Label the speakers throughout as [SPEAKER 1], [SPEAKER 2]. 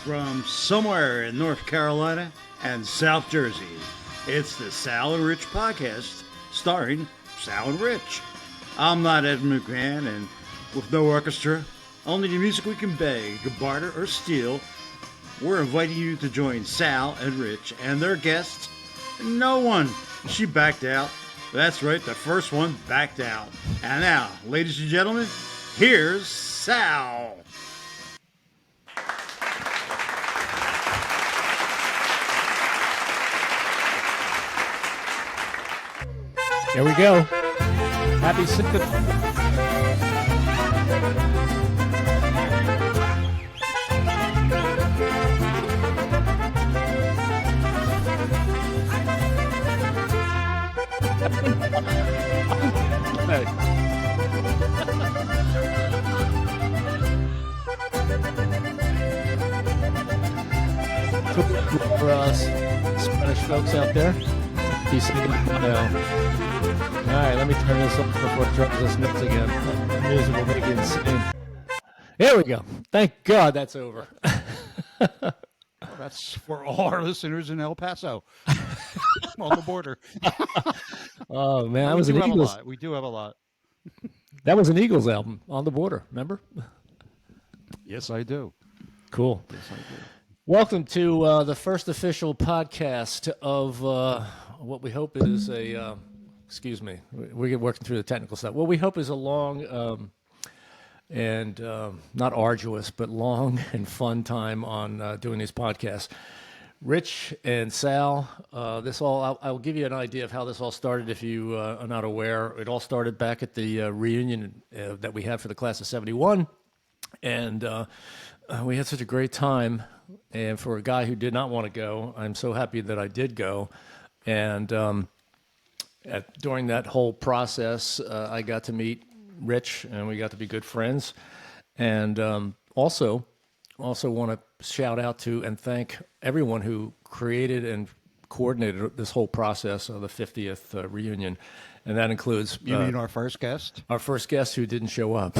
[SPEAKER 1] from somewhere in North Carolina and South Jersey. It's the Sal and Rich podcast, starring Sal and Rich. I'm not Ed McMahon, and with no orchestra, only the music we can beg, barter, or steal, we're inviting you to join Sal and Rich and their guest, no one. She backed out. That's right, the first one backed out. And now, ladies and gentlemen, here's Sal.
[SPEAKER 2] Here we go. Happy Cinco. For us Spanish folks out there, he's singing All right, let me turn this off before it drives us nuts again. The music will make it insane. There we go. Thank God that's over.
[SPEAKER 3] Well, that's for all our listeners in El Paso on the border.
[SPEAKER 2] Oh man, that was an Eagles.
[SPEAKER 3] We do have a lot.
[SPEAKER 2] That was an Eagles album, On the Border. Remember?
[SPEAKER 3] Yes, I do.
[SPEAKER 2] Cool.
[SPEAKER 3] Yes, I do.
[SPEAKER 2] Welcome to the first official podcast of what we hope is a. Excuse me, we're working through the technical stuff. What we hope is a long and not arduous, but long and fun time on doing these podcasts. Rich and Sal, I'll give you an idea of how this all started if you are not aware. It all started back at the reunion that we had for the class of 71. And we had such a great time. And for a guy who did not want to go, I'm so happy that I did go. And during that whole process, I got to meet Rich, and we got to be good friends. And also want to shout out to and thank everyone who created and coordinated this whole process of the 50th reunion. And that includes...
[SPEAKER 3] You mean our first guest?
[SPEAKER 2] Our first guest who didn't show up.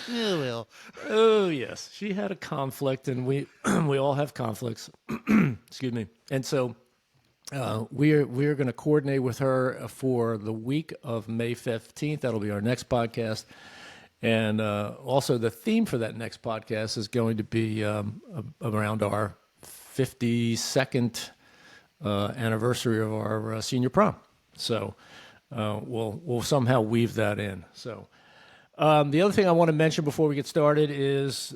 [SPEAKER 3] Yeah, well.
[SPEAKER 2] Oh, yes. She had a conflict, and we all have conflicts. Excuse me. And so we're going to coordinate with her for the week of May 15th. That'll be our next podcast. And also the theme for that next podcast is going to be around our 52nd anniversary of our senior prom. So we'll somehow weave that in. So the other thing I want to mention before we get started is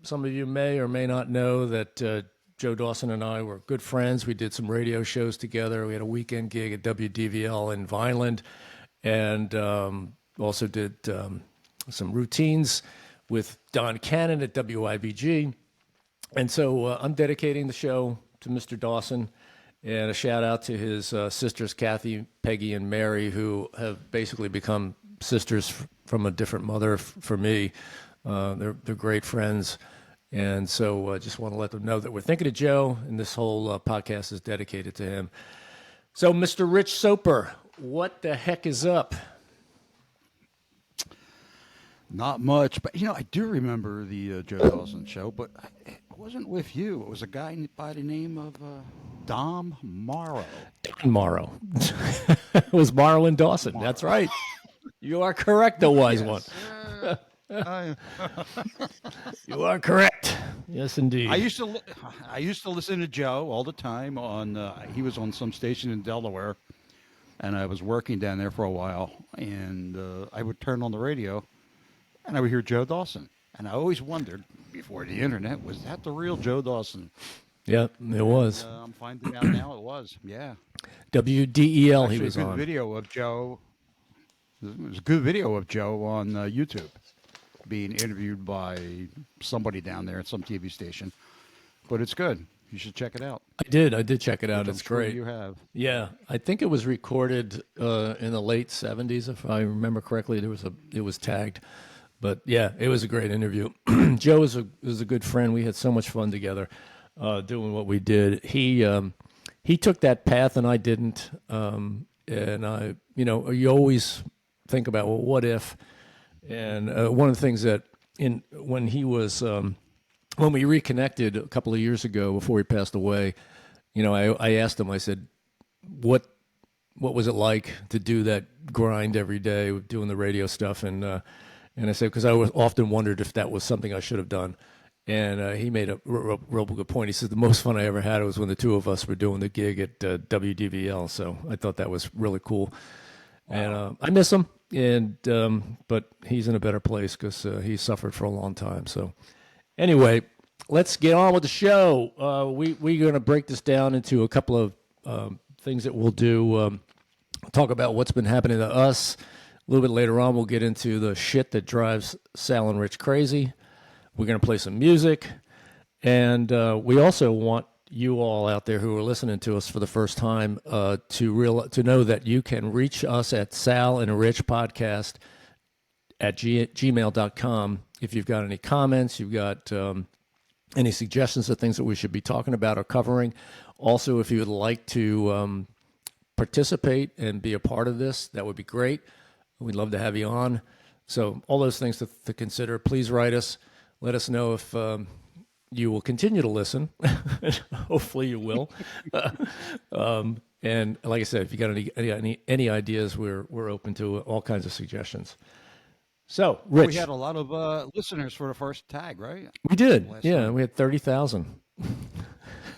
[SPEAKER 2] some of you may or may not know that Joe Dawson and I were good friends. We did some radio shows together. We had a weekend gig at WDVL in Vineland, and also did some routines with Don Cannon at WIBG. And so I'm dedicating the show to Mr. Dawson, and a shout out to his sisters, Kathy, Peggy, and Mary, who have basically become sisters from a different mother for me. They're great friends. And so I just want to let them know that we're thinking of Joe, and this whole podcast is dedicated to him. So, Mr. Rich Soper, what the heck is up?
[SPEAKER 3] Not much, but I do remember the Joe Dawson show, but it wasn't with you. It was a guy by the name of Dom Morrow.
[SPEAKER 2] Don Morrow. It was Morrow and Dawson. That's right. You are correct, the wise one. You are correct. Yes, indeed.
[SPEAKER 3] I used to listen to Joe all the time he was on some station in Delaware, and I was working down there for a while, and I would turn on the radio, and I would hear Joe Dawson, and I always wondered before the internet, was that the real Joe Dawson?
[SPEAKER 2] Yep, it was.
[SPEAKER 3] I'm finding out now it was. Yeah.
[SPEAKER 2] WDEL.
[SPEAKER 3] Actually,
[SPEAKER 2] he was
[SPEAKER 3] a good
[SPEAKER 2] on.
[SPEAKER 3] video of Joe. It was a good video of Joe on YouTube, being interviewed by somebody down there at some TV station. But it's good. You should check it out.
[SPEAKER 2] I did check it out.
[SPEAKER 3] Which
[SPEAKER 2] It's
[SPEAKER 3] I'm sure
[SPEAKER 2] great.
[SPEAKER 3] you have.
[SPEAKER 2] Yeah, I think it was recorded in the late 70s, if I remember correctly. It was tagged, but yeah, it was a great interview. Joe is a good friend. We had so much fun together doing what we did. He took that path and I didn't, and you always think about, well, what if? And one of the things that when he was when we reconnected a couple of years ago before he passed away. I asked him. I said, "What was it like to do that grind every day, doing the radio stuff?" And I said, because I was often wondered if that was something I should have done. And he made a real good point. He said the most fun I ever had was when the two of us were doing the gig at WDVL. So I thought that was really cool. Wow. And I miss him, but he's in a better place because he suffered for a long time. So anyway, let's get on with the show. We're going to break this down into a couple of things that we'll do. Talk about what's been happening to us. A little bit later on, we'll get into the shit that drives Sal and Rich crazy. We're going to play some music, and we also want you all out there who are listening to us for the first time to know that you can reach us at Sal and Rich Podcast at gmail.com if you've got any comments, you've got any suggestions of things that we should be talking about or covering. Also, if you would like to participate and be a part of this, that would be great. We'd love to have you on. So all those things to consider. Please write us. Let us know if you will continue to listen. Hopefully you will. And like I said, if you got any ideas, we're open to all kinds of suggestions. So, Rich.
[SPEAKER 3] We had a lot of listeners for the first tag, right?
[SPEAKER 2] We did. Yeah, we had 30,000.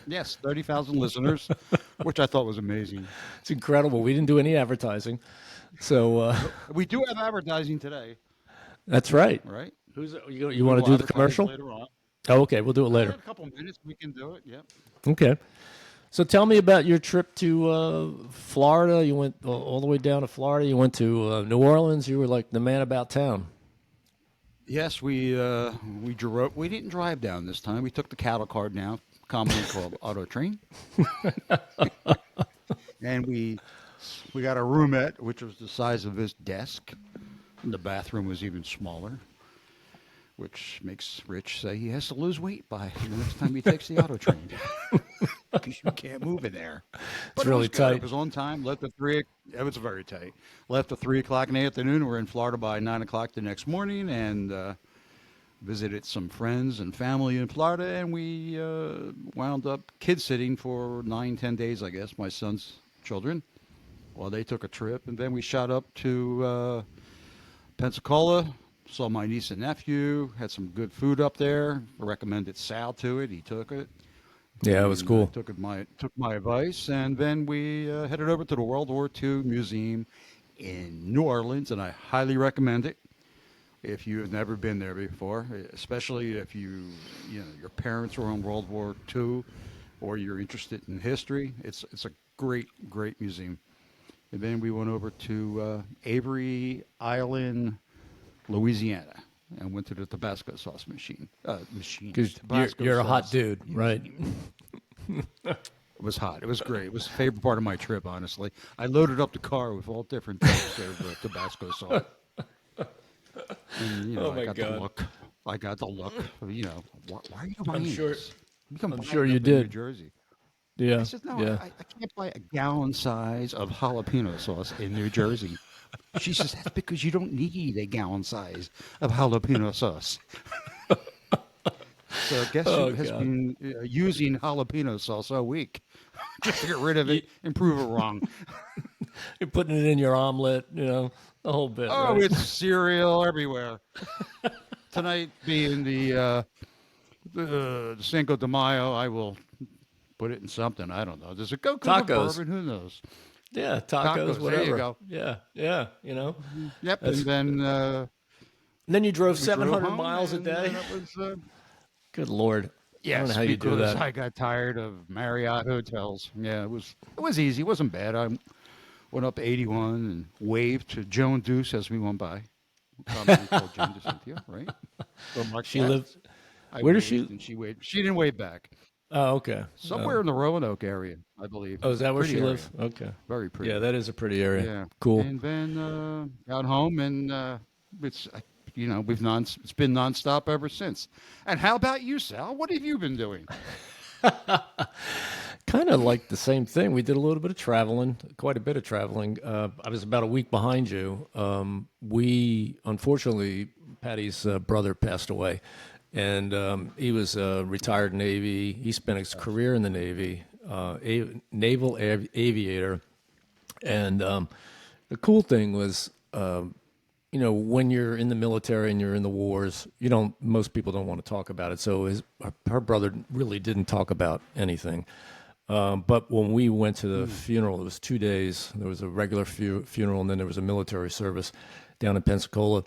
[SPEAKER 3] Yes, 30,000 listeners, which I thought was amazing.
[SPEAKER 2] It's incredible. We didn't do any advertising. So
[SPEAKER 3] we do have advertising today.
[SPEAKER 2] That's right.
[SPEAKER 3] Right?
[SPEAKER 2] You want to do the commercial?
[SPEAKER 3] Later on.
[SPEAKER 2] Oh, okay. We'll do it later.
[SPEAKER 3] In a couple of minutes, we can do it. Yep.
[SPEAKER 2] Okay. So tell me about your trip to Florida. You went all the way down to Florida. You went to New Orleans. You were like the man about town.
[SPEAKER 3] Yes, we drove. We didn't drive down this time. We took the cattle car down, commonly called Auto Train, and we got a roomette, which was the size of this desk. And the bathroom was even smaller, which makes Rich say he has to lose weight by the next time he takes the Auto Train. Because you can't move in there.
[SPEAKER 2] It's really tight.
[SPEAKER 3] It was on time. Left at 3. It was very tight. Left at 3 o'clock in the afternoon. We're in Florida by 9 o'clock the next morning, and visited some friends and family in Florida, and we wound up kid sitting for 9-10 days, I guess, my son's children. Well, they took a trip, and then we shot up to Pensacola, saw my niece and nephew, had some good food up there. I recommended Sal to it. He took it.
[SPEAKER 2] Yeah, it was cool.
[SPEAKER 3] Took my advice, and then we headed over to the World War II Museum in New Orleans, and I highly recommend it if you have never been there before, especially if your parents were in World War II or you're interested in history. It's a great museum. And then we went over to Avery Island, Louisiana, and went to the Tabasco sauce machine.
[SPEAKER 2] Because you're a hot dude, right?
[SPEAKER 3] It was hot. It was great. It was the favorite part of my trip, honestly. I loaded up the car with all different types of Tabasco sauce. And,
[SPEAKER 2] oh my
[SPEAKER 3] I got
[SPEAKER 2] God.
[SPEAKER 3] the look. I got the look. Why are you buying this?
[SPEAKER 2] I'm sure you did.
[SPEAKER 3] New Jersey.
[SPEAKER 2] Yeah.
[SPEAKER 3] I said, no,
[SPEAKER 2] yeah.
[SPEAKER 3] I can't buy a gallon size of jalapeno sauce in New Jersey. She says, that's because you don't need a gallon size of jalapeno sauce. So guess who has been using jalapeno sauce all week? Just to get rid of it and prove it wrong.
[SPEAKER 2] You're putting it in your omelet, the whole bit.
[SPEAKER 3] Oh,
[SPEAKER 2] right?
[SPEAKER 3] it's cereal everywhere. Tonight being the Cinco de Mayo, I will put it in something. I don't know. Does it go
[SPEAKER 2] tacos?
[SPEAKER 3] Bourbon? Who knows?
[SPEAKER 2] Yeah, tacos, whatever.
[SPEAKER 3] There you go.
[SPEAKER 2] Yeah,
[SPEAKER 3] Yep. And then
[SPEAKER 2] and then you drove 700 miles a day.
[SPEAKER 3] That was,
[SPEAKER 2] good Lord.
[SPEAKER 3] Yes,
[SPEAKER 2] I don't know how you do that.
[SPEAKER 3] I got tired of Marriott hotels. Yeah, it was easy. It wasn't bad. I went up 81 and waved to Joan Deuce as we went by. Commonly called Joan DeCynthia, right?
[SPEAKER 2] She lived. Where does she?
[SPEAKER 3] And she waved. She didn't wave back.
[SPEAKER 2] Oh, okay.
[SPEAKER 3] Somewhere in the Roanoke area, I believe.
[SPEAKER 2] Oh, is that where
[SPEAKER 3] Pretty
[SPEAKER 2] she
[SPEAKER 3] area.
[SPEAKER 2] lives? Okay.
[SPEAKER 3] Very pretty.
[SPEAKER 2] Yeah, that is a pretty area.
[SPEAKER 3] Yeah.
[SPEAKER 2] Cool.
[SPEAKER 3] And then got home, and it's it's been nonstop ever since. And how about you, Sal? What have you been doing?
[SPEAKER 2] Kind of like the same thing. We did a little bit of traveling, quite a bit of traveling. I was about a week behind you. We unfortunately Patty's brother passed away, and he was retired Navy. He spent his career in the Navy, naval aviator, and the cool thing was, when you're in the military and you're in the wars, most people don't want to talk about it. So her brother really didn't talk about anything. But when we went to the funeral, it was 2 days. There was a regular funeral, and then there was a military service down in Pensacola.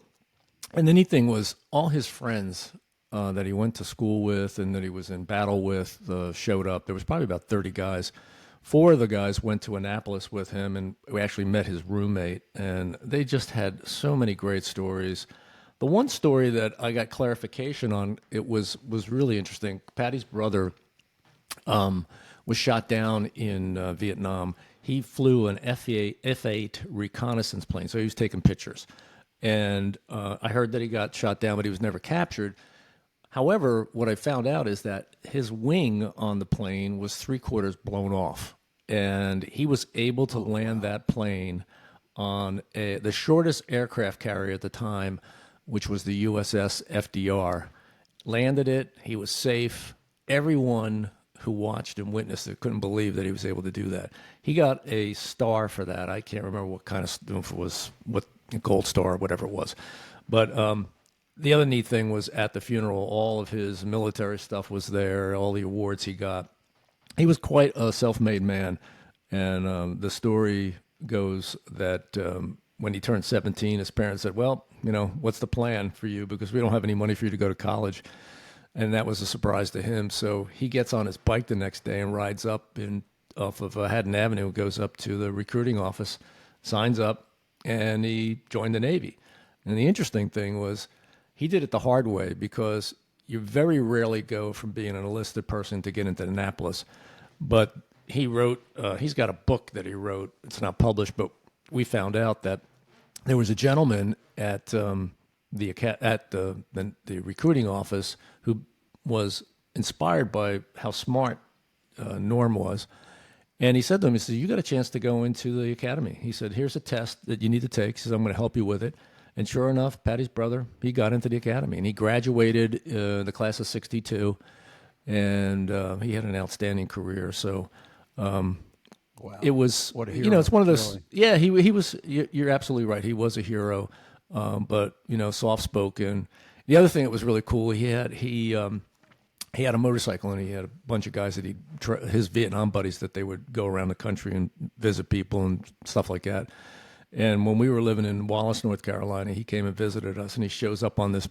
[SPEAKER 2] And the neat thing was all his friends that he went to school with and that he was in battle with showed up. There was probably about 30 guys. 4 of the guys went to Annapolis with him, and we actually met his roommate. And they just had so many great stories. The one story that I got clarification on, it was really interesting. Patty's brother was shot down in Vietnam. He flew an F-8 reconnaissance plane, so he was taking pictures. And I heard that he got shot down, but he was never captured. However, what I found out is that his wing on the plane was 3/4 blown off, and he was able to land that plane on the shortest aircraft carrier at the time, which was the USS FDR. Landed it. He was safe. Everyone who watched and witnessed it couldn't believe that he was able to do that. He got a star for that. I can't remember what kind of if it was, what gold star or whatever it was. But the other neat thing was at the funeral, all of his military stuff was there, all the awards he got. He was quite a self-made man. And the story goes that when he turned 17, his parents said, well, what's the plan for you? Because we don't have any money for you to go to college. And that was a surprise to him. So he gets on his bike the next day and rides up off of Haddon Avenue, goes up to the recruiting office, signs up, and he joined the Navy. And the interesting thing was he did it the hard way, because you very rarely go from being an enlisted person to get into Annapolis. But he's got a book that he wrote. It's not published, but we found out that there was a gentleman at the recruiting office who was inspired by how smart Norm was. And he said to him, he said, you got a chance to go into the academy. He said, here's a test that you need to take. He says, I'm going to help you with it. And sure enough, Patty's brother, he got into the academy. And he graduated the class of 62. And he had an outstanding career. So wow. It was,
[SPEAKER 3] what a hero,
[SPEAKER 2] it's one of those,
[SPEAKER 3] really.
[SPEAKER 2] yeah, he was, you're absolutely right. He was a hero, but, soft-spoken. The other thing that was really cool, he had a motorcycle, and he had a bunch of guys that his Vietnam buddies, that they would go around the country and visit people and stuff like that. And when we were living in Wallace, North Carolina, he came and visited us, and he shows up on this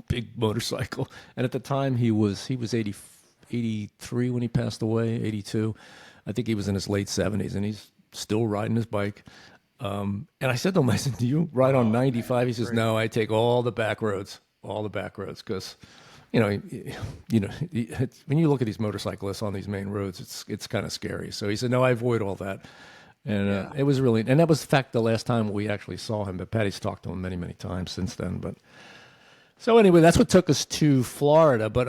[SPEAKER 2] big motorcycle. And at the time, he was 83 when he passed away, 82. I think he was in his late 70s, and he's still riding his bike. And I said to him, I said, do you ride on 95? He says, no, I take all the back roads, because, when you look at these motorcyclists on these main roads, it's kind of scary. So he said, no, I avoid all that. And it was really, and that was in fact the last time we actually saw him, but Patty's talked to him many, many times since then. But so anyway, that's what took us to Florida. But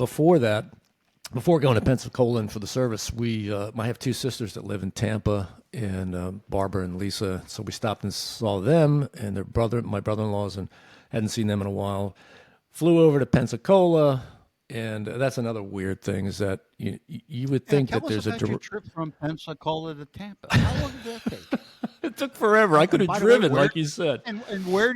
[SPEAKER 2] before going to Pensacola for the service, I have 2 sisters that live in Tampa, and Barbara and Lisa. So we stopped and saw them and my brother-in-laws, and hadn't seen them in a while. Flew over to Pensacola, and that's another weird thing, is that you would think that there's
[SPEAKER 3] a trip from Pensacola to Tampa. How long did that take?
[SPEAKER 2] It took forever. I could have driven, like you said.
[SPEAKER 3] And where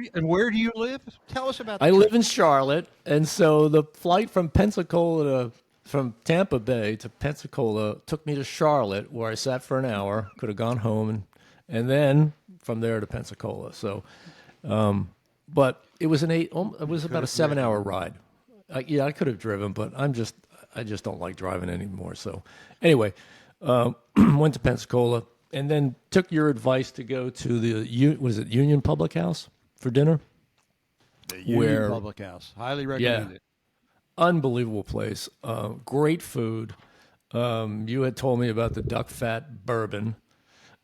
[SPEAKER 3] do you live? Tell us about.
[SPEAKER 2] I live in Charlotte, and so the flight from from Tampa Bay to Pensacola took me to Charlotte, where I sat for an hour. Could have gone home, and then from there to Pensacola. So, but it was about a 7-hour ride. I could have driven, but I just don't like driving anymore. So anyway, went to Pensacola, and then took your advice to go to the Union Public House for dinner?
[SPEAKER 3] The Union Public House. Highly recommend it.
[SPEAKER 2] Unbelievable place. Great food. You had told me about the duck fat bourbon,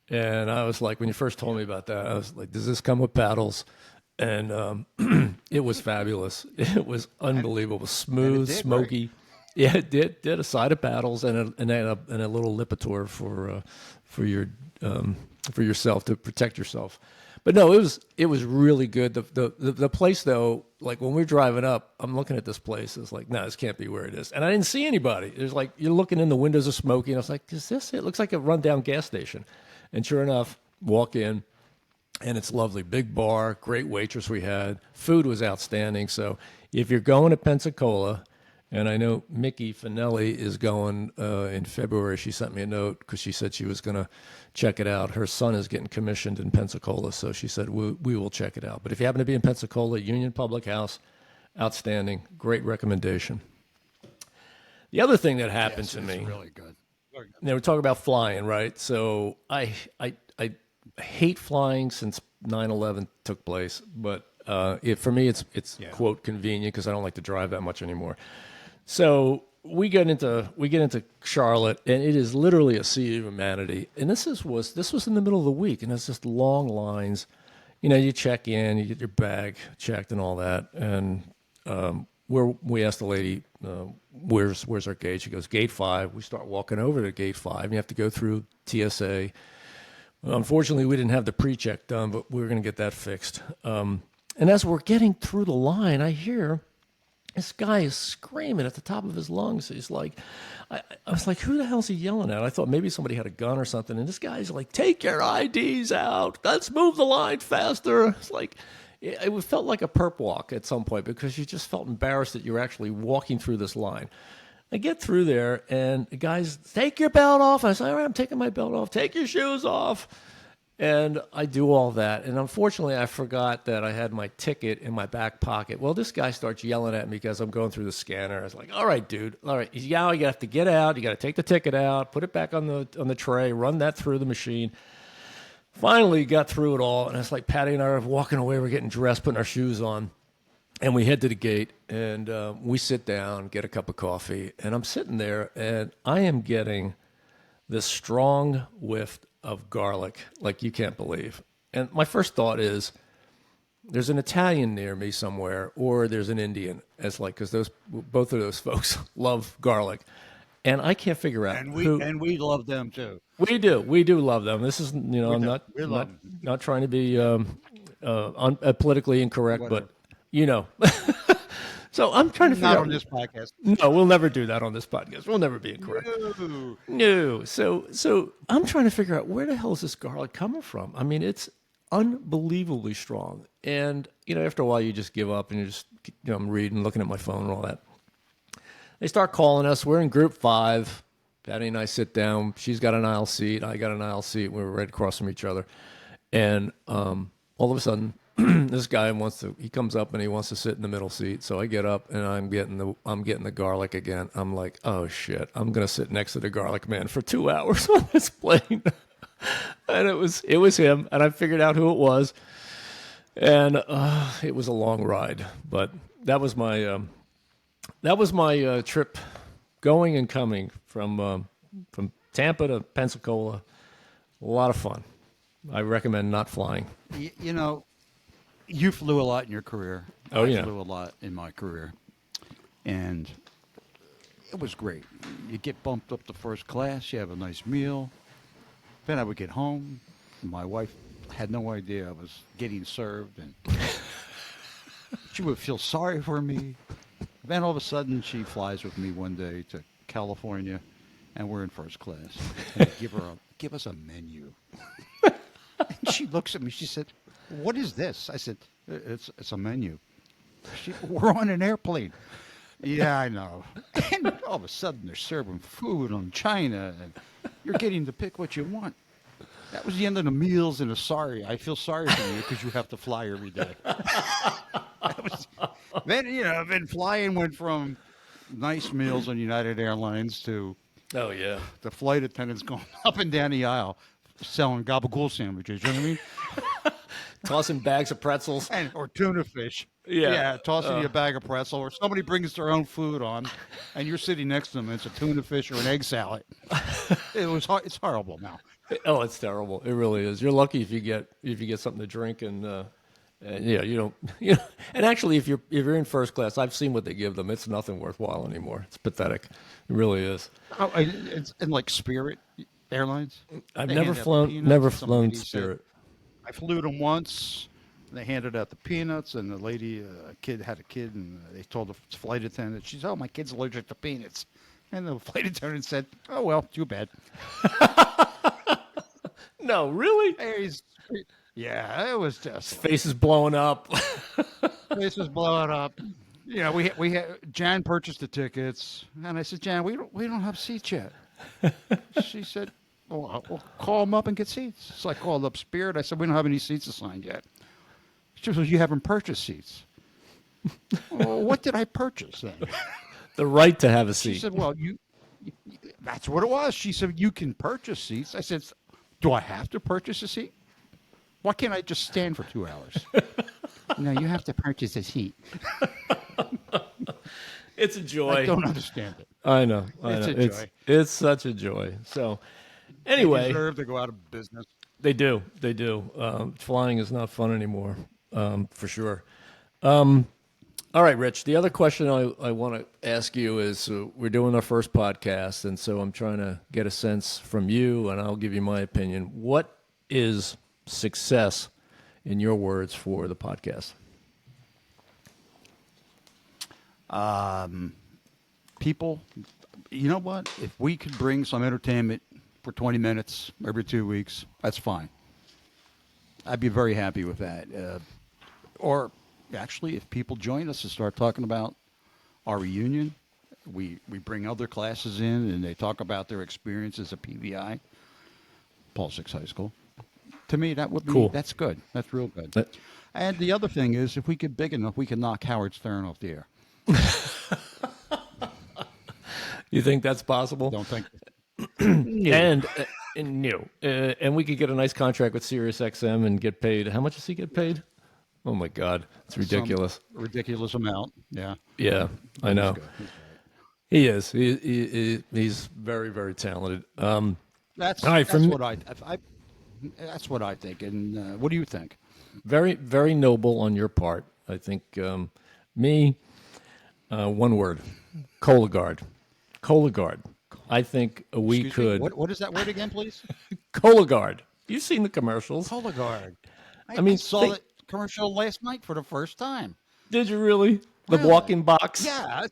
[SPEAKER 2] and I was like, when you first told me about that, I was like, does this come with paddles? And it was fabulous. It was unbelievable. Smooth, smoky. Right? Yeah, it did. Did a side of paddles and a little Lipitor for yourself, to protect yourself. But no, it was really good. The place though, like when we're driving up, I'm looking at this place. It's like, no, this can't be where it is. And I didn't see anybody. There's like you're looking in the windows of smoking. I was like, is this it? It looks like a rundown gas station. And sure enough, walk in, and it's lovely. Big bar, great waitress we had. Food was outstanding. So if you're going to Pensacola, and I know Mickey Finelli is going in February. She sent me a note because she said she was going to check it out. Her son is getting commissioned in Pensacola, so she said we will check it out. But if you happen to be in Pensacola, Union Public House, outstanding, great recommendation. The other thing that happened to me,
[SPEAKER 3] really good.
[SPEAKER 2] we're talking about flying, right? So I hate flying since 9/11 took place, but for me it's quote convenient because I don't like to drive that much anymore. So we get into Charlotte, and it is literally a sea of humanity. And this was in the middle of the week, and it's just long lines. You know, you check in, you get your bag checked, and all that. And we asked the lady, "Where's our gate?" She goes, "Gate 5." We start walking over to Gate 5, and you have to go through TSA. Unfortunately, we didn't have the pre-check done, but we were going to get that fixed. And as we're getting through the line, I hear this guy is screaming at the top of his lungs. He's like, I was like, who the hell is he yelling at? I thought maybe somebody had a gun or something. And this guy's like, take your IDs out. Let's move the line faster. It's like, it felt like a perp walk at some point because you just felt embarrassed that you're actually walking through this line. I get through there, and the guy's, take your belt off. I say, all right, I'm taking my belt off. Take your shoes off. And I do all that. And unfortunately, I forgot that I had my ticket in my back pocket. Well, this guy starts yelling at me because I'm going through the scanner. I was like, all right, dude. All right. Yeah, you have to get out. You got to take the ticket out, put it back on the tray, run that through the machine. Finally got through it all. And it's like Patty and I are walking away. We're getting dressed, putting our shoes on. And we head to the gate, and we sit down, get a cup of coffee. And I'm sitting there, and I am getting this strong whiff of garlic like you can't believe. And my first thought is there's an Italian near me somewhere, or there's an Indian. It's like, because both of those folks love garlic. And I can't figure out
[SPEAKER 3] And
[SPEAKER 2] who.
[SPEAKER 3] we love them too.
[SPEAKER 2] We do love them. This is, I'm not trying to be politically incorrect,
[SPEAKER 3] Whatever.
[SPEAKER 2] but So I'm trying to figure
[SPEAKER 3] Not
[SPEAKER 2] out.
[SPEAKER 3] on this podcast.
[SPEAKER 2] No, we'll never do that on this podcast. We'll never be incorrect. No. So I'm trying to figure out where the hell is this garlic coming from? I mean, it's unbelievably strong. And, after a while you just give up and you just, I'm reading, looking at my phone and all that. They start calling us. We're in group 5. Patty and I sit down. She's got an aisle seat. I got an aisle seat. We were right across from each other. And all of a sudden, this guy he comes up and he wants to sit in the middle seat. So I get up and I'm getting the garlic again. I'm like, oh shit, I'm going to sit next to the garlic man for 2 hours on this plane. And it was him. And I figured out who it was. And it was a long ride, but that was my trip going and coming from Tampa to Pensacola. A lot of fun. I recommend not flying.
[SPEAKER 3] You flew a lot in your career.
[SPEAKER 2] Oh, yeah.
[SPEAKER 3] I flew a lot in my career. And it was great. You get bumped up to first class. You have a nice meal. Then I would get home. And my wife had no idea I was getting served. And she would feel sorry for me. Then all of a sudden, she flies with me one day to California. And we're in first class. And I give us a menu. And she looks at me. She said, "What is this?" I said, "It's a menu." We're on an airplane. Yeah, I know. And all of a sudden, they're serving food on China, and you're getting to pick what you want. That was the end of the meals, and I feel sorry for you because you have to fly every day. Then flying went from nice meals on United Airlines to
[SPEAKER 2] Oh, yeah.
[SPEAKER 3] the flight attendants going up and down the aisle selling gabagool sandwiches. You know what I mean?
[SPEAKER 2] Tossing bags of pretzels.
[SPEAKER 3] Or tuna fish.
[SPEAKER 2] Yeah.
[SPEAKER 3] Tossing you a bag of pretzel, or somebody brings their own food on, and you're sitting next to them, and it's a tuna fish or an egg salad. It's horrible now.
[SPEAKER 2] Oh, it's terrible. It really is. You're lucky if you get something to drink, and you don't. And actually, if you're in first class, I've seen what they give them. It's nothing worthwhile anymore. It's pathetic. It really is.
[SPEAKER 3] It's in like Spirit Airlines.
[SPEAKER 2] I've
[SPEAKER 3] They
[SPEAKER 2] never
[SPEAKER 3] hand out
[SPEAKER 2] flown
[SPEAKER 3] peanuts
[SPEAKER 2] never
[SPEAKER 3] and some
[SPEAKER 2] flown
[SPEAKER 3] lady said,
[SPEAKER 2] Spirit.
[SPEAKER 3] I flew them once. They handed out the peanuts, and the lady, a kid had a kid, and they told the flight attendant, she said, "Oh, my kid's allergic to peanuts." And the flight attendant said, "Oh well, too bad."
[SPEAKER 2] No, really?
[SPEAKER 3] He's, yeah, it was
[SPEAKER 2] His
[SPEAKER 3] just
[SPEAKER 2] face is blowing up.
[SPEAKER 3] face was blowing up. You know, we had Jan purchased the tickets, and I said, "Jan, we don't have seats yet." She said, "Well, we'll call them up and get seats." So I called up Spirit. I said, "We don't have any seats assigned yet." She said, "You haven't purchased seats." Well, what did I purchase then?
[SPEAKER 2] The right to have a
[SPEAKER 3] She
[SPEAKER 2] seat.
[SPEAKER 3] said, "Well, that's what it was." She said, "You can purchase seats." I said, "Do I have to purchase a seat? Why can't I just stand for 2 hours?" No, you have to purchase a seat.
[SPEAKER 2] It's a joy.
[SPEAKER 3] I don't understand it.
[SPEAKER 2] I know.
[SPEAKER 3] It's a
[SPEAKER 2] It's
[SPEAKER 3] joy.
[SPEAKER 2] it's such a joy. So,
[SPEAKER 3] They
[SPEAKER 2] anyway,
[SPEAKER 3] deserve to go out of business.
[SPEAKER 2] they do. They do. Flying is not fun anymore, for sure. All right, Rich. The other question I want to ask you is we're doing our first podcast, and so I'm trying to get a sense from you, and I'll give you my opinion. What is success, in your words, for the podcast?
[SPEAKER 3] People, you know what? If we could bring some entertainment for 20 minutes every 2 weeks, that's fine. I'd be very happy with that. Or actually, if people join us and start talking about our reunion, we bring other classes in and they talk about their experiences at PVI, Paul Six High School. To me, that would be
[SPEAKER 2] Cool.
[SPEAKER 3] That's good. That's real good.
[SPEAKER 2] That-
[SPEAKER 3] And the other thing is, if we get big enough, we can knock Howard Stern off the air.
[SPEAKER 2] You think that's possible?
[SPEAKER 3] Don't think.
[SPEAKER 2] And no, and we could get a nice contract with SiriusXM and get paid. How much does he get paid? Oh my God, it's ridiculous.
[SPEAKER 3] Some ridiculous amount. Yeah.
[SPEAKER 2] Yeah, I know.
[SPEAKER 3] Good.
[SPEAKER 2] He is. He's very, very talented.
[SPEAKER 3] That's
[SPEAKER 2] All right,
[SPEAKER 3] that's
[SPEAKER 2] from-
[SPEAKER 3] what that's what I think. And what do you think?
[SPEAKER 2] Very, very noble on your part. I think me, one word, Cologuard. Cologuard. I think we
[SPEAKER 3] Excuse me?
[SPEAKER 2] could.
[SPEAKER 3] What is that word again, please?
[SPEAKER 2] Cologuard. You've seen the commercials.
[SPEAKER 3] Cologuard. I
[SPEAKER 2] mean,
[SPEAKER 3] saw
[SPEAKER 2] think-
[SPEAKER 3] that commercial last night for the first time.
[SPEAKER 2] Did you really? The
[SPEAKER 3] Really?
[SPEAKER 2] walk-in box.
[SPEAKER 3] Yeah.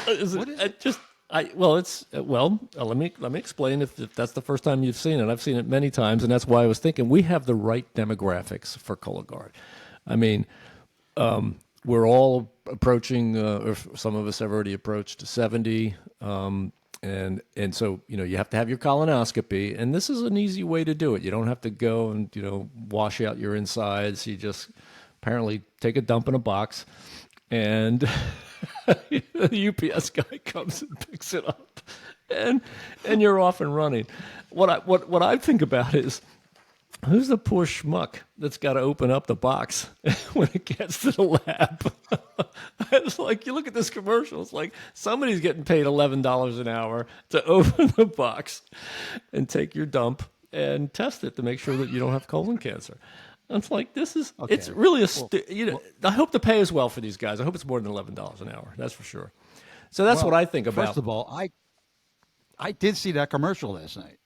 [SPEAKER 2] Is it,
[SPEAKER 3] What is
[SPEAKER 2] it just let me explain if that's the first time you've seen it. I've seen it many times, and that's why I was thinking we have the right demographics for Cologuard. I mean, we're all approaching, or some of us have already approached 70, and so you have to have your colonoscopy, and this is an easy way to do it. You don't have to go and wash out your insides. You just apparently take a dump in a box, and the UPS guy comes and picks it up, and you're off and running. What I think about is, who's the poor schmuck that's got to open up the box when it gets to the lab? It's like, you look at this commercial, it's like somebody's getting paid $11 an hour to open the box and take your dump and test it to make sure that you don't have colon cancer. It's like, it's really I hope the pay is well for these guys. I hope it's more than $11 an hour. That's for sure. So that's what I think about.
[SPEAKER 3] First of all, I did see that commercial last night.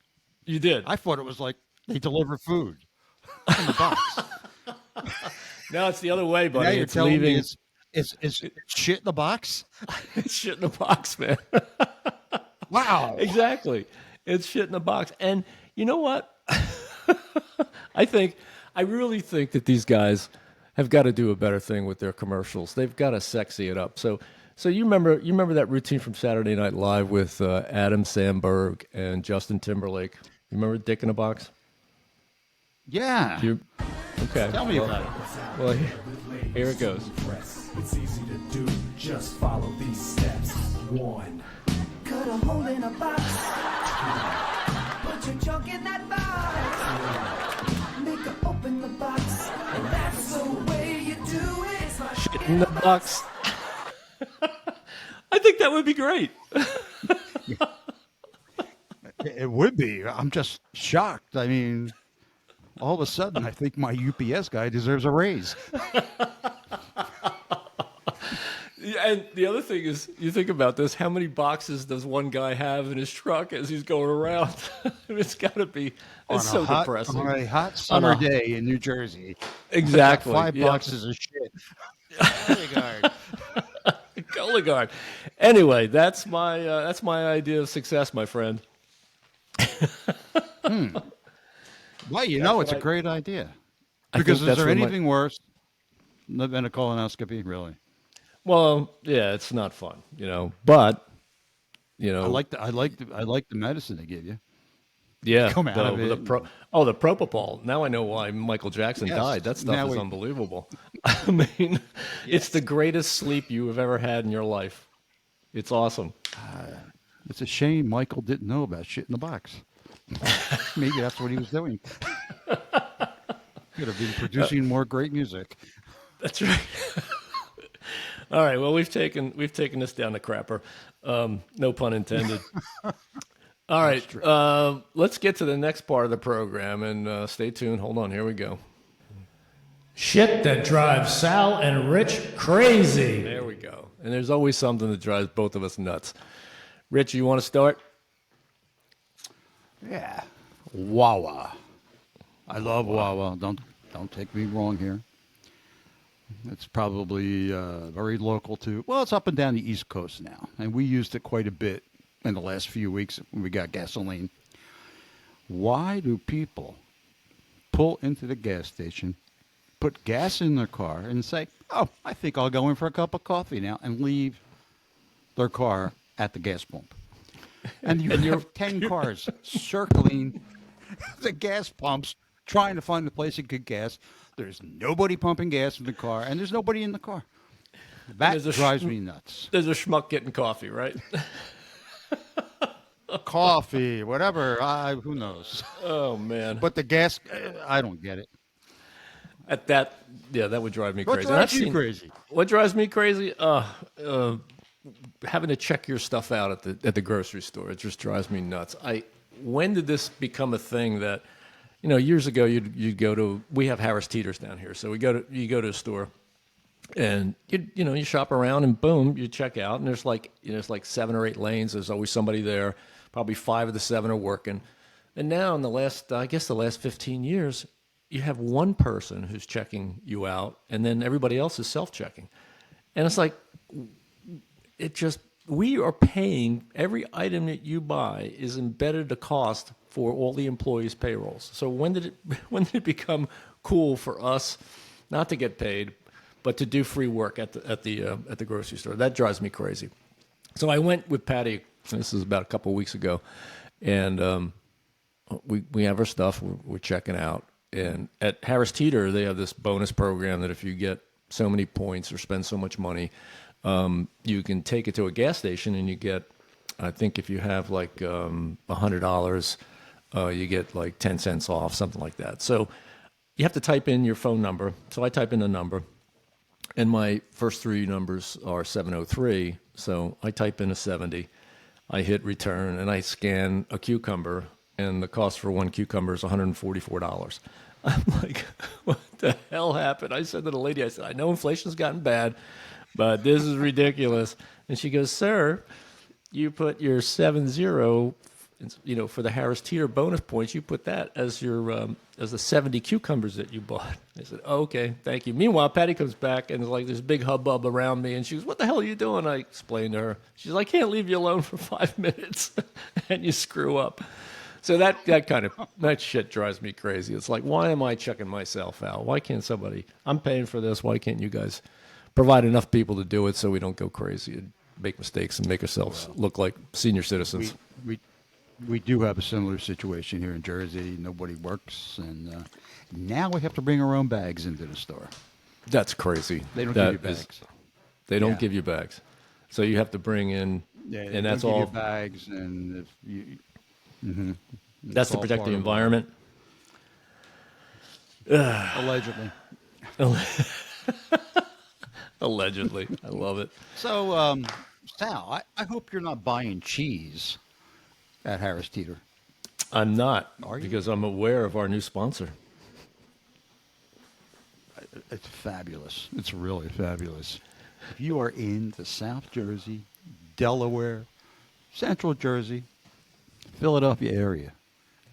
[SPEAKER 2] You did.
[SPEAKER 3] I thought it was like they deliver food in the box.
[SPEAKER 2] No, it's the other way, buddy.
[SPEAKER 3] Now you're
[SPEAKER 2] It's
[SPEAKER 3] telling
[SPEAKER 2] leaving.
[SPEAKER 3] me it's shit in the box?
[SPEAKER 2] It's shit in the box, man.
[SPEAKER 3] Wow.
[SPEAKER 2] Exactly. It's shit in the box. And you know what? I really think that these guys have got to do a better thing with their commercials. They've got to sexy it up. So you remember that routine from Saturday Night Live with Adam Sandberg and Justin Timberlake? You remember Dick in a Box?
[SPEAKER 3] Yeah.
[SPEAKER 2] Okay.
[SPEAKER 3] Tell me about it.
[SPEAKER 2] Well, here it goes.
[SPEAKER 4] It's easy to do, just follow these steps. 1.
[SPEAKER 5] Cut a hole in a box. Put your junk in that box. Make her open the box. And that's the way you do it.
[SPEAKER 2] Shit in the box. I think that would be great.
[SPEAKER 3] It would be. I'm just shocked. I mean, all of a sudden, I think my UPS guy deserves a raise.
[SPEAKER 2] Yeah, and the other thing is, you think about this: how many boxes does one guy have in his truck as he's going around? It's got to be. It's so depressing.
[SPEAKER 3] On a hot summer
[SPEAKER 2] a-
[SPEAKER 3] day in New Jersey.
[SPEAKER 2] Exactly.
[SPEAKER 3] Five
[SPEAKER 2] yeah.
[SPEAKER 3] boxes of shit. Cologuard.
[SPEAKER 2] Cologuard. Anyway, that's my idea of success, my friend.
[SPEAKER 3] Well, you know, it's a
[SPEAKER 2] what I-
[SPEAKER 3] great idea.
[SPEAKER 2] I
[SPEAKER 3] Because
[SPEAKER 2] think
[SPEAKER 3] is
[SPEAKER 2] that's
[SPEAKER 3] there
[SPEAKER 2] what my-
[SPEAKER 3] anything worse than a colonoscopy? Really?
[SPEAKER 2] Well, yeah, it's not fun, but
[SPEAKER 3] I like the medicine they give you.
[SPEAKER 2] yeah,
[SPEAKER 3] come out of
[SPEAKER 2] the
[SPEAKER 3] it.
[SPEAKER 2] the propofol. Now I know why Michael Jackson
[SPEAKER 3] Yes.
[SPEAKER 2] died. That stuff
[SPEAKER 3] Now
[SPEAKER 2] is
[SPEAKER 3] we-
[SPEAKER 2] unbelievable. I mean, it's the greatest sleep you have ever had in your life. It's awesome.
[SPEAKER 3] It's a shame Michael didn't know about shit in the box. Maybe that's what he was doing. Could have been producing more great music.
[SPEAKER 2] That's right. All right. Well, we've taken this down the crapper. No pun intended. All right. Let's get to the next part of the program and stay tuned. Hold on. Here we go.
[SPEAKER 6] Shit that drives Sal and Rich crazy.
[SPEAKER 2] There we go. And there's always something that drives both of us nuts. Rich, you want to start?
[SPEAKER 3] Yeah. Wawa. I love Wawa. Don't take me wrong here. It's probably very local too. Well, it's up and down the East Coast now, and we used it quite a bit in the last few weeks when we got gasoline. Why do people pull into the gas station, put gas in their car, and say, "Oh, I think I'll go in for a cup of coffee now," and leave their car at the gas pump? And you have 10 cars circling the gas pumps trying to find a place to get gas. There's nobody pumping gas in the car, and there's nobody in the car. That
[SPEAKER 2] There's a
[SPEAKER 3] drives me nuts.
[SPEAKER 2] There's a schmuck getting coffee, right?
[SPEAKER 3] Coffee, whatever, who knows?
[SPEAKER 2] Oh, man.
[SPEAKER 3] But the gas, I don't get it.
[SPEAKER 2] That would drive me
[SPEAKER 3] What
[SPEAKER 2] crazy.
[SPEAKER 3] drives
[SPEAKER 2] And I've
[SPEAKER 3] you crazy?
[SPEAKER 2] What drives me crazy? Having to check your stuff out at the grocery store. It just drives me nuts. When did this become a thing that, years ago you'd go to, we have Harris Teeters down here, so you go to a store and you shop around and boom, you check out and there's like 7 or 8 lanes. There's always somebody there. Probably 5 of the 7 are working. And now in the last 15 years, you have one person who's checking you out, and then everybody else is self-checking. And it's like, we are paying, every item that you buy is embedded a cost for all the employees' payrolls. So when did it become cool for us not to get paid, but to do free work at the grocery store? That drives me crazy. So I went with Patty. This is about a couple of weeks ago, and we have our stuff. We're checking out, and at Harris Teeter they have this bonus program that if you get so many points or spend so much money, you can take it to a gas station and you get, I think if you have like $100, you get like 10 cents off, something like that. So you have to type in your phone number. So I type in the number, and my first 3 numbers are 703. So I type in a 70. I hit return, and I scan a cucumber, and the cost for one cucumber is $144. I'm like, what the hell happened? I said to the lady, I know inflation's gotten bad, but this is ridiculous. And she goes, sir, you put your 70, for the Harris Teeter bonus points, you put that as your as the 70 cucumbers that you bought. I said, oh, okay, thank you. Meanwhile, Patty comes back, and there's like this big hubbub around me, and she goes, what the hell are you doing? I explained to her. She's like, I can't leave you alone for 5 minutes, and you screw up. So that shit drives me crazy. It's like, why am I checking myself out? Why can't somebody, I'm paying for this, why can't you guys provide enough people to do it so we don't go crazy and make mistakes and make ourselves look like senior citizens?
[SPEAKER 3] We do have a similar situation here in Jersey. Nobody works, and now we have to bring our own bags into the store.
[SPEAKER 2] That's crazy.
[SPEAKER 3] They don't
[SPEAKER 2] That
[SPEAKER 3] give you
[SPEAKER 2] is-
[SPEAKER 3] bags.
[SPEAKER 2] They don't
[SPEAKER 3] Yeah.
[SPEAKER 2] give you bags. So you have to bring in,
[SPEAKER 3] Yeah,
[SPEAKER 2] and that's
[SPEAKER 3] don't give
[SPEAKER 2] all.
[SPEAKER 3] you bags, and if you,
[SPEAKER 2] That's to
[SPEAKER 3] all
[SPEAKER 2] protect
[SPEAKER 3] part
[SPEAKER 2] the
[SPEAKER 3] of it.
[SPEAKER 2] environment.
[SPEAKER 3] Allegedly.
[SPEAKER 2] Allegedly. I love it.
[SPEAKER 3] So, Sal, I hope you're not buying cheese at Harris Teeter.
[SPEAKER 2] I'm not,
[SPEAKER 3] Are you?
[SPEAKER 2] because I'm aware of our new sponsor.
[SPEAKER 3] It's fabulous. It's really fabulous. if you are in the South Jersey, Delaware, Central Jersey, Philadelphia area,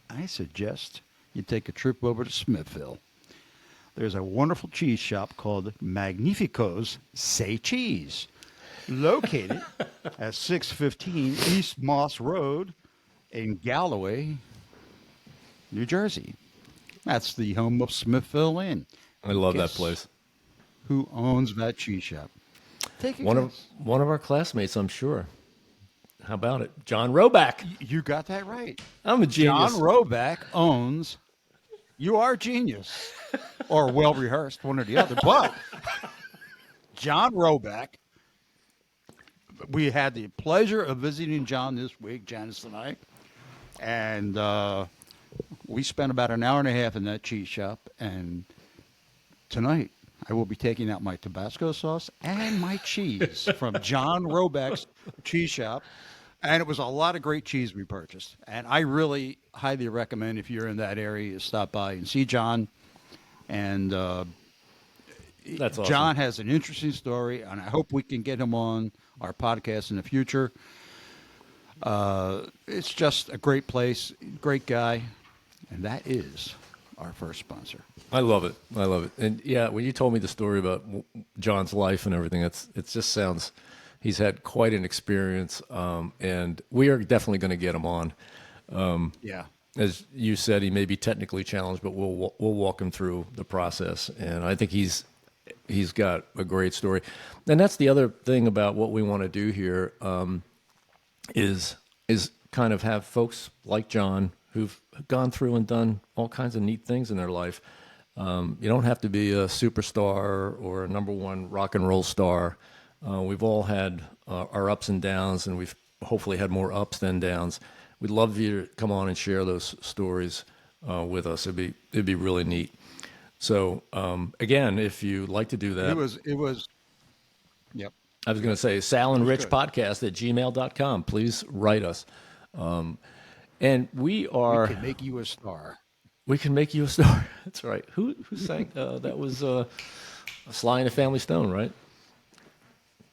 [SPEAKER 3] I suggest you take a trip over to Smithville. There's a wonderful cheese shop called Magnifico's Say Cheese, located at 615 East Moss Road in Galloway, New Jersey. That's the home of Smithville Inn.
[SPEAKER 2] I love that
[SPEAKER 3] Guess
[SPEAKER 2] place.
[SPEAKER 3] Who owns that cheese shop? Take a
[SPEAKER 2] One
[SPEAKER 3] guess.
[SPEAKER 2] of our classmates, I'm sure. How about it? John Roback.
[SPEAKER 3] You got that right.
[SPEAKER 2] I'm a genius.
[SPEAKER 3] John Roback owns. You are a genius, or well rehearsed, one or the other. But John Roback, we had the pleasure of visiting John this week, Janice and I, and we spent about an hour and a half in that cheese shop. And tonight, I will be taking out my Tabasco sauce and my cheese from John Roback's cheese shop. And it was a lot of great cheese we purchased. And I really highly recommend, if you're in that area, you stop by and see John. And
[SPEAKER 2] That's awesome.
[SPEAKER 3] John has an interesting story, and I hope we can get him on our podcast in the future. It's just a great place, great guy. And that is our first sponsor.
[SPEAKER 2] I love it. I love it. And yeah, when you told me the story about John's life and everything, it just sounds, he's had quite an experience. And we are definitely going to get him on.
[SPEAKER 3] Yeah.
[SPEAKER 2] As you said, he may be technically challenged, but we'll walk him through the process. And I think he's got a great story. And that's the other thing about what we want to do here, is kind of have folks like John who've gone through and done all kinds of neat things in their life. You don't have to be a superstar or a number one rock and roll star. We've all had our ups and downs, and we've hopefully had more ups than downs. We'd love you to come on and share those stories with us. It'd be really neat. So again, if you'd like to do that,
[SPEAKER 3] It was. Yep.
[SPEAKER 2] I was going to say Sal and Rich podcast at gmail.com. Please write us. And we are.
[SPEAKER 3] We can make you a star.
[SPEAKER 2] We can make you a star. That's right. Who sang? That was Sly and the Family Stone, right?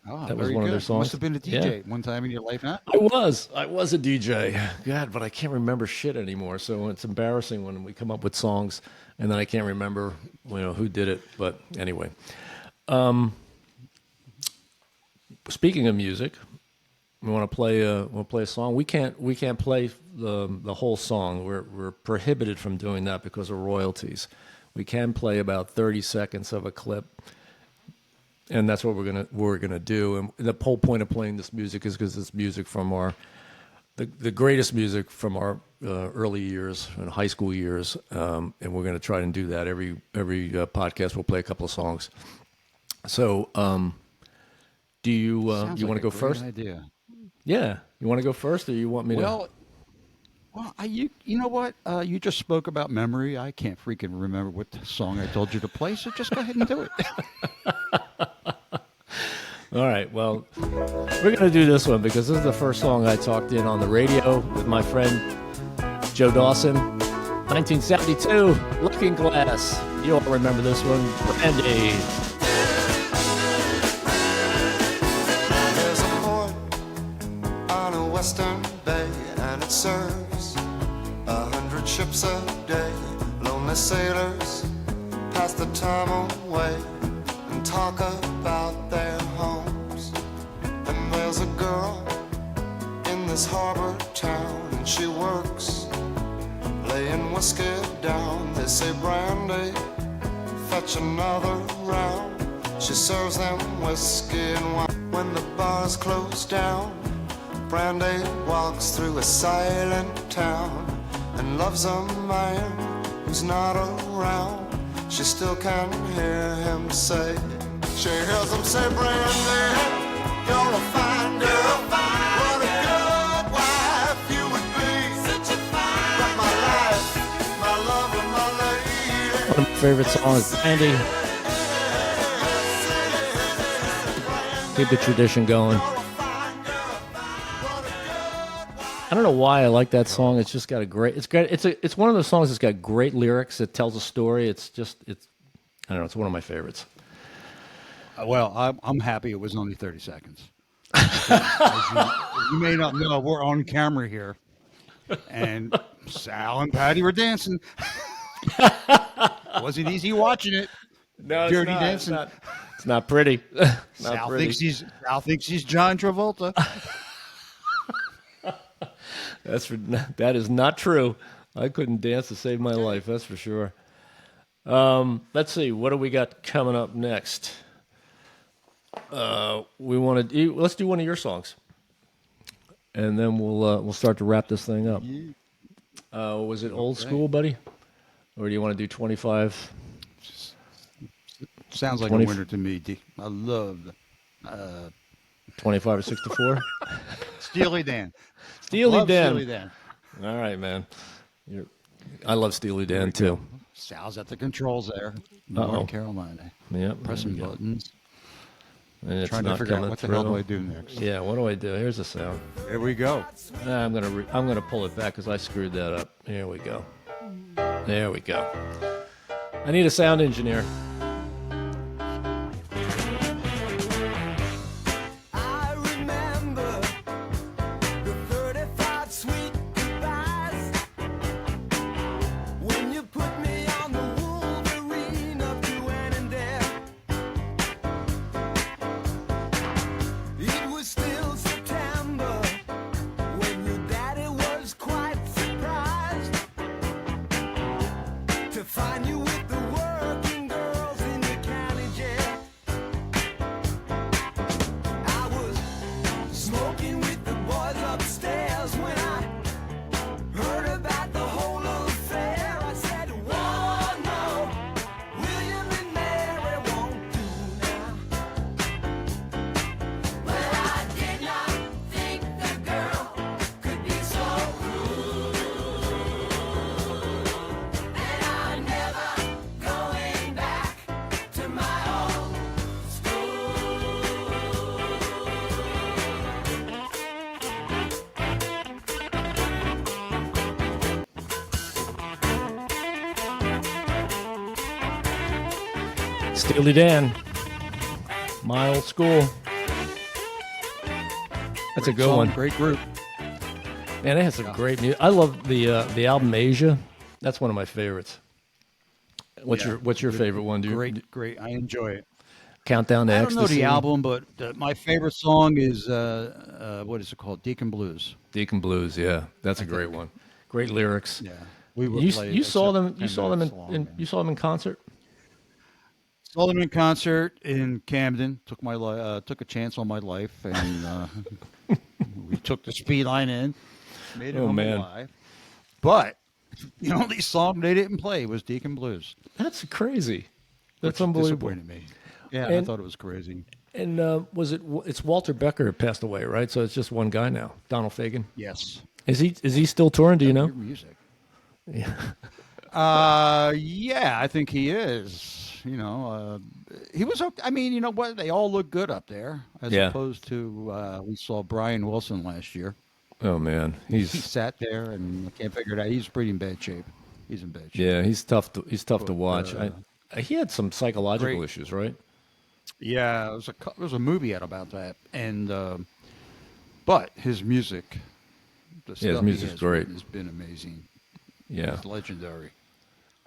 [SPEAKER 3] Oh,
[SPEAKER 2] That was
[SPEAKER 3] very
[SPEAKER 2] one of their
[SPEAKER 3] good.
[SPEAKER 2] songs?
[SPEAKER 3] Must have been a DJ
[SPEAKER 2] Yeah.
[SPEAKER 3] one time in your life, huh?
[SPEAKER 2] I was a DJ. God, but I can't remember shit anymore. So it's embarrassing when we come up with songs and then I can't remember, who did it. But anyway, speaking of music, we want to play a song. We can't play the whole song. We're prohibited from doing that because of royalties. We can play about 30 seconds of a clip. And that's what we're gonna do. And the whole point of playing this music is because it's music from the greatest music from our early years and high school years. And we're gonna try and do that every podcast. We'll play a couple of songs. So, do you
[SPEAKER 3] Sounds
[SPEAKER 2] you want
[SPEAKER 3] like
[SPEAKER 2] to
[SPEAKER 3] a
[SPEAKER 2] go
[SPEAKER 3] great
[SPEAKER 2] first?
[SPEAKER 3] Idea.
[SPEAKER 2] Yeah, you want to go first, or you want me to?
[SPEAKER 3] Well, you know what? You just spoke about memory. I can't freaking remember what song I told you to play, so just go ahead and do it.
[SPEAKER 2] All right, well, we're going to do this one because this is the first song I talked in on the radio with my friend Joe Dawson. 1972, Looking Glass. You all remember this one. Brandy.
[SPEAKER 7] There's a port on a western bay, and it serves 100 ships a day. Lonely sailors pass the time away and talk about their homes. And there's a girl in this harbor town, and she works laying whiskey down. They say, Brandy, fetch another round. She serves them whiskey and wine. When the bars close down, Brandy walks through a silent town and loves a man who's not around. She still can hear him say, she hears him say, Brandy, you're a fine girl. What a good wife you would be. Such a fine but my life, my love and my lady.
[SPEAKER 2] One of my favorite songs, Brandy. Keep the tradition going. I don't know why I like that song. It's just got a great. It's one of those songs that's got great lyrics. It tells a story. It's I don't know. It's one of my favorites.
[SPEAKER 3] Well, I'm happy it was only 30 seconds. As you may not know, we're on camera here, and Sal and Patty were dancing. Wasn't easy watching it.
[SPEAKER 2] No,
[SPEAKER 3] Dirty dancing.
[SPEAKER 2] It's not pretty.
[SPEAKER 3] Sal thinks he's John Travolta.
[SPEAKER 2] That is not true. I couldn't dance to save my life. That's for sure. Let's see. What do we got coming up next? Let's do one of your songs, and then we'll start to wrap this thing up. Was it old school, buddy, or do you want to do 25?
[SPEAKER 3] Sounds like
[SPEAKER 2] 20
[SPEAKER 3] a winner to me. I love
[SPEAKER 2] 25 or 64?
[SPEAKER 3] Steely Dan.
[SPEAKER 2] Steely
[SPEAKER 3] Love
[SPEAKER 2] Dan.
[SPEAKER 3] Steely Dan.
[SPEAKER 2] All right, man. I love Steely Dan too.
[SPEAKER 3] Sal's at the controls there.
[SPEAKER 2] Uh-oh.
[SPEAKER 3] North Carolina.
[SPEAKER 2] Yep.
[SPEAKER 3] Pressing
[SPEAKER 2] there we go.
[SPEAKER 3] buttons.
[SPEAKER 2] And it's
[SPEAKER 3] Trying to
[SPEAKER 2] not
[SPEAKER 3] figure out
[SPEAKER 2] coming
[SPEAKER 3] what the hell do
[SPEAKER 2] through.
[SPEAKER 3] I do next.
[SPEAKER 2] Yeah, what do I do? Here's the sound.
[SPEAKER 3] Here we go.
[SPEAKER 2] I'm gonna pull it back because I screwed that up. Here we go. There we go. I need a sound engineer.
[SPEAKER 5] I remember the 35 sweet goodbyes when you put me on the Wolverine of doing and there. It was still September when your daddy was quite surprised to find you with the working girls in the county jail. I was smoking with the boys upstairs when I heard about the whole affair. I said, "Whoa, no, William and Mary won't do now." Well, I did not think the girl could be so rude, and I'm never going back to my old
[SPEAKER 2] Steely Dan. My old school. That's a good
[SPEAKER 3] Song,
[SPEAKER 2] one.
[SPEAKER 3] Great group.
[SPEAKER 2] Man, it has some great music. I love the album Asia. That's one of my favorites. What's your favorite one? Do you
[SPEAKER 3] Great. I enjoy it.
[SPEAKER 2] Countdown to
[SPEAKER 3] I don't
[SPEAKER 2] Ecstasy?
[SPEAKER 3] know the album, but my favorite song is what is it called? Deacon Blues.
[SPEAKER 2] Deacon Blues. Yeah, that's a great one. Great lyrics.
[SPEAKER 3] Yeah, we would
[SPEAKER 2] You,
[SPEAKER 3] play.
[SPEAKER 2] you saw them.
[SPEAKER 3] except
[SPEAKER 2] You
[SPEAKER 3] 10
[SPEAKER 2] saw them
[SPEAKER 3] minutes long,
[SPEAKER 2] in
[SPEAKER 3] man.
[SPEAKER 2] you saw them in concert.
[SPEAKER 3] Saw them in concert in Camden. Took a chance on my life, and we took the speed line in. Made it
[SPEAKER 2] Oh,
[SPEAKER 3] home
[SPEAKER 2] man.
[SPEAKER 3] alive. But the only song they didn't play was Deacon Blues.
[SPEAKER 2] That's crazy. That's
[SPEAKER 3] which
[SPEAKER 2] unbelievable.
[SPEAKER 3] Disappointed me. Yeah, I
[SPEAKER 2] And-
[SPEAKER 3] thought it was crazy.
[SPEAKER 2] And it's Walter Becker passed away, right? So it's just one guy now, Donald Fagen.
[SPEAKER 3] Yes.
[SPEAKER 2] Is he still touring? Do you know?
[SPEAKER 3] Your music. Yeah, I think he is. You know, he was. I mean, you know what? They all look good up there, as
[SPEAKER 2] Yeah.
[SPEAKER 3] opposed to we saw Brian Wilson last year.
[SPEAKER 2] Oh man,
[SPEAKER 3] He
[SPEAKER 2] he's
[SPEAKER 3] sat there and I can't figure it out. He's pretty in bad shape. He's in bad shape.
[SPEAKER 2] yeah, he's tough to watch.
[SPEAKER 3] But,
[SPEAKER 2] He had some psychological
[SPEAKER 3] great.
[SPEAKER 2] issues, right?
[SPEAKER 3] Yeah, it was a movie out about that, and but his music, the
[SPEAKER 2] his
[SPEAKER 3] stuff he
[SPEAKER 2] music's
[SPEAKER 3] has
[SPEAKER 2] great.
[SPEAKER 3] written has been amazing.
[SPEAKER 2] Yeah,
[SPEAKER 3] It's legendary.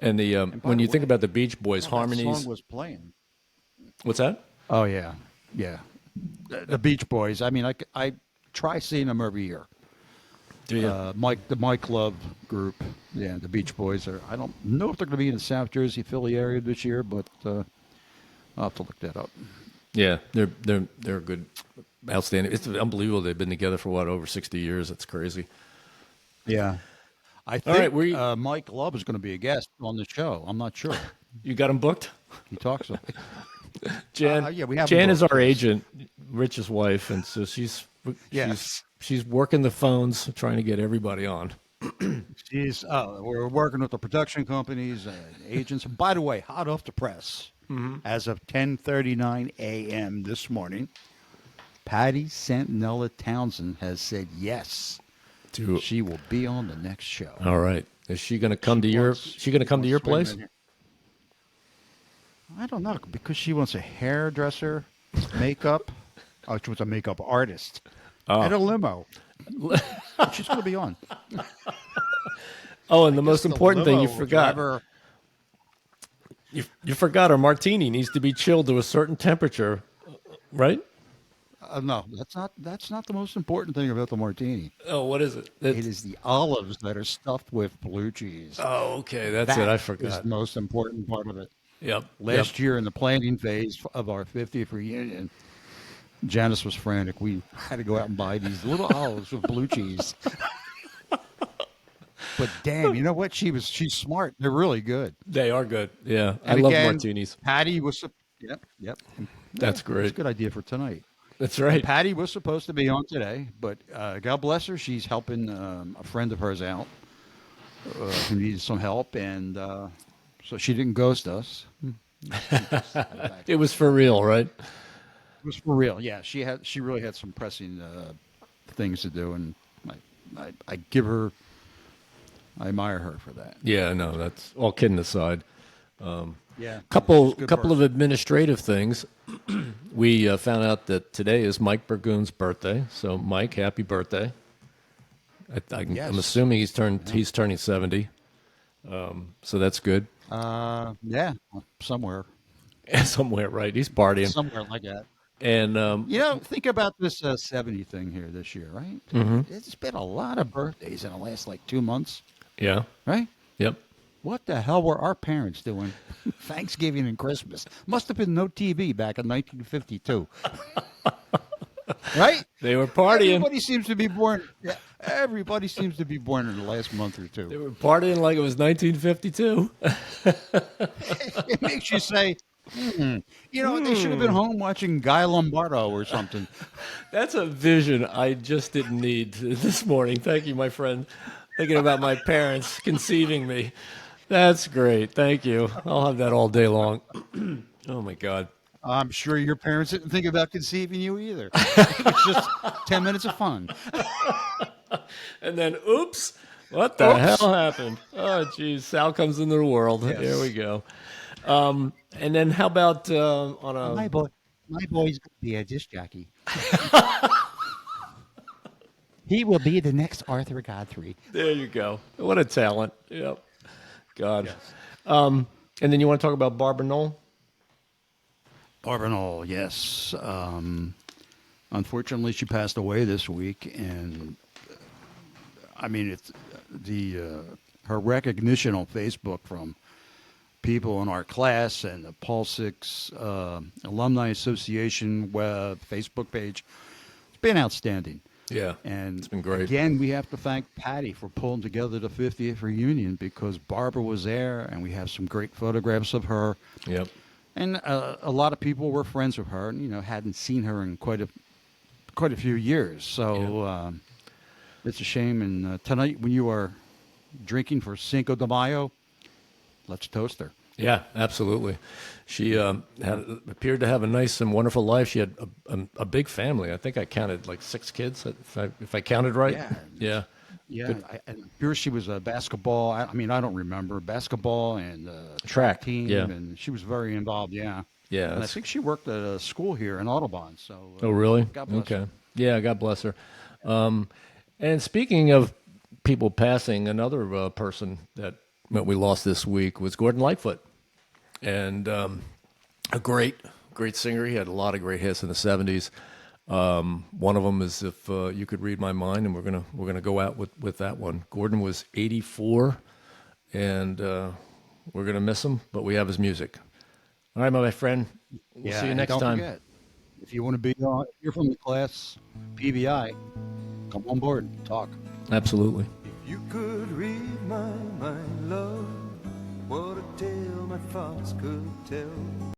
[SPEAKER 2] and
[SPEAKER 3] by
[SPEAKER 2] when
[SPEAKER 3] the
[SPEAKER 2] you think
[SPEAKER 3] way,
[SPEAKER 2] about the Beach Boys
[SPEAKER 3] That
[SPEAKER 2] harmonies,
[SPEAKER 3] song was playing.
[SPEAKER 2] what's that?
[SPEAKER 3] Oh yeah, yeah. The Beach Boys. I mean, I try seeing them every year.
[SPEAKER 2] Do you?
[SPEAKER 3] The Mike Love group. Yeah, the Beach Boys are. I don't know if they're going to be in the South Jersey, Philly area this year, but I'll have to look that up.
[SPEAKER 2] Yeah, they're good, outstanding. It's unbelievable. They've been together for over 60 years. That's crazy.
[SPEAKER 3] Yeah. I
[SPEAKER 2] All
[SPEAKER 3] think
[SPEAKER 2] right,
[SPEAKER 3] Mike Love is going to be a guest on the show. I'm not sure.
[SPEAKER 2] You got them booked?
[SPEAKER 3] He talks.
[SPEAKER 2] Jan,
[SPEAKER 3] yeah, we have
[SPEAKER 2] Jan
[SPEAKER 3] them
[SPEAKER 2] is
[SPEAKER 3] booked,
[SPEAKER 2] our
[SPEAKER 3] yes.
[SPEAKER 2] agent, Rich's wife, and so
[SPEAKER 3] Yes.
[SPEAKER 2] she's working the phones, trying to get everybody on.
[SPEAKER 3] She's. We're working with the production companies, agents. And by the way, hot off the press, as of 10:39 a.m. this morning, Patty Santinella Townsend has said yes. She will be on the next show.
[SPEAKER 2] All right, is she going to come to your? She going to come to your place?
[SPEAKER 3] I don't know, because she wants a hairdresser, makeup. Oh, she was a makeup artist. And a limo. But she's going to be on.
[SPEAKER 2] Oh, and the most important thing you
[SPEAKER 3] Limo
[SPEAKER 2] forgot.
[SPEAKER 3] driver-
[SPEAKER 2] You forgot our martini needs to be chilled to a certain temperature, right?
[SPEAKER 3] No, that's not the most important thing about the martini.
[SPEAKER 2] Oh, what is it?
[SPEAKER 3] It is the olives that are stuffed with blue cheese.
[SPEAKER 2] Oh, okay, that's it. I
[SPEAKER 3] Is
[SPEAKER 2] forgot.
[SPEAKER 3] the most important part of it.
[SPEAKER 2] Yep.
[SPEAKER 3] Last year in the planning phase of our 50th reunion, Janice was frantic. We had to go out and buy these little olives with blue cheese. But damn, you know what? She's smart. They're really good.
[SPEAKER 2] They are good. Yeah, I
[SPEAKER 3] And
[SPEAKER 2] love
[SPEAKER 3] again,
[SPEAKER 2] martinis.
[SPEAKER 3] Patty was. Yep.
[SPEAKER 2] That's
[SPEAKER 3] It's a
[SPEAKER 2] great.
[SPEAKER 3] good idea for tonight.
[SPEAKER 2] That's right.
[SPEAKER 3] Patty was supposed to be on today, but God bless her. She's helping a friend of hers out who needed some help, and so she didn't ghost us.
[SPEAKER 2] It was for real, right?
[SPEAKER 3] It was for real. Yeah, she really had some pressing things to do, and I give her, I admire her for that.
[SPEAKER 2] Yeah, no, that's all kidding aside.
[SPEAKER 3] Yeah,
[SPEAKER 2] Couple
[SPEAKER 3] she's a good
[SPEAKER 2] couple of
[SPEAKER 3] person.
[SPEAKER 2] administrative things. We found out that today is Mike Burgoon's birthday. So, Mike, happy birthday!
[SPEAKER 3] Yes.
[SPEAKER 2] I'm assuming he's turning 70. So that's good.
[SPEAKER 3] Yeah, somewhere
[SPEAKER 2] Somewhere, right? He's partying.
[SPEAKER 3] like that.
[SPEAKER 2] And
[SPEAKER 3] Think about this 70 thing here this year, right? Mm-hmm. It's been a lot of birthdays in the last 2 months,
[SPEAKER 2] yeah,
[SPEAKER 3] right?
[SPEAKER 2] yep.
[SPEAKER 3] What the hell were our parents doing Thanksgiving and Christmas? Must have been no TV back in 1952. Right?
[SPEAKER 2] They were partying.
[SPEAKER 3] Everybody seems to be born. Yeah, everybody seems to be born in the last month or
[SPEAKER 2] They
[SPEAKER 3] two.
[SPEAKER 2] were partying like it was 1952.
[SPEAKER 3] It makes you say, they should have been home watching Guy Lombardo or something.
[SPEAKER 2] That's a vision I just didn't need this morning. Thank you, my friend. Thinking about my parents conceiving me. That's great. Thank you. I'll have that all day long. Oh, my God.
[SPEAKER 3] I'm sure your parents didn't think about conceiving you either. It was just 10 minutes of fun.
[SPEAKER 2] And then, oops, what the hell happened? Oh, geez, Sal comes into the world. Here we go. And then how about on a...
[SPEAKER 3] My boy's going to be a disc jockey. He will be the next Arthur Godfrey.
[SPEAKER 2] There you go. What a talent. Yep. God. And then you want to talk about Barbara Knoll?
[SPEAKER 3] Barbara Knoll, yes. Unfortunately, she passed away this week, and it's her recognition on Facebook from people in our class and the Paul Six Alumni Association Facebook page. It's been outstanding.
[SPEAKER 2] Yeah.
[SPEAKER 3] And
[SPEAKER 2] it's been great.
[SPEAKER 3] Again, we have to thank Patty for pulling together the 50th reunion, because Barbara was there, and we have some great photographs of her.
[SPEAKER 2] Yep.
[SPEAKER 3] And a lot of people were friends with her, and hadn't seen her in quite a few years. So it's a shame. And tonight, when you are drinking for Cinco de Mayo, let's toast her.
[SPEAKER 2] Yeah, absolutely. She appeared to have a nice and wonderful life. She had a big family. I think I counted 6 kids, if I counted right.
[SPEAKER 3] Yeah.
[SPEAKER 2] Yeah.
[SPEAKER 3] Yeah, I'm sure she was a basketball. I don't remember basketball and
[SPEAKER 2] Track,
[SPEAKER 3] team,
[SPEAKER 2] yeah.
[SPEAKER 3] and she was very involved. Yeah,
[SPEAKER 2] Yeah,
[SPEAKER 3] And I
[SPEAKER 2] that's-
[SPEAKER 3] think she worked at a school here in Audubon. So.
[SPEAKER 2] Oh, really?
[SPEAKER 3] God bless
[SPEAKER 2] Okay.
[SPEAKER 3] her.
[SPEAKER 2] Yeah, God bless her. And speaking of people passing, another person that we lost this week was Gordon Lightfoot, and a great singer. He had a lot of great hits in the 70s. One of them is If You Could Read My Mind, and we're gonna go out with that one. Gordon was 84, and we're gonna miss him, but we have his music. All right, my friend. We'll see you
[SPEAKER 3] and
[SPEAKER 2] next
[SPEAKER 3] don't
[SPEAKER 2] time.
[SPEAKER 3] Forget, if you want to be, if you're from the class PBI, come on board, talk.
[SPEAKER 2] Absolutely.
[SPEAKER 5] If you could read my mind, love, what a tale my thoughts could tell.